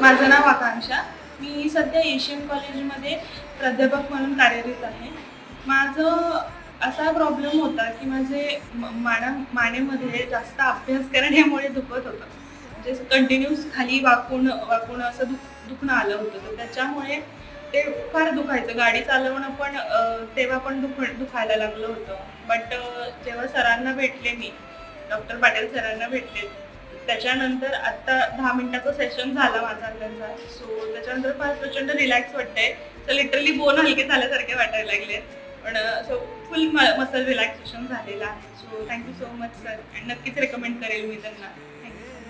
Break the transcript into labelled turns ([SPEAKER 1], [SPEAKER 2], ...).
[SPEAKER 1] माझं नाव आकांक्षा. मी सध्या एशियन कॉलेजमध्ये प्राध्यापक म्हणून कार्यरत आहे. माझं असा प्रॉब्लेम होता की माझे मानेमध्ये जास्त अभ्यास करण्यामुळे दुखत होतं. म्हणजे कंटिन्यूस खाली वाकून वाकून असं दुखणं आलं होतं. तर त्याच्यामुळे ते फार दुखायचं. गाडी चालवणं पण तेव्हा पण दुखायला लागलं होतं. बट जेव्हा सरांना भेटले मी, डॉक्टर पाटील सरांना भेटले, त्याच्यानंतर आता 10 मिनिटाचा सेशन झाला माझा त्यांचा. सो त्याच्यानंतर फार प्रचंड रिलॅक्स वाटतंय. तर लिटरली बोन हलके झाल्यासारखे वाटायला लागले. पण असं फुल मसल रिलॅक्सेशन झालेलं आहे. So thank you so much sir. आणि नक्कीच रेकमेंड करेल मी त्यांना.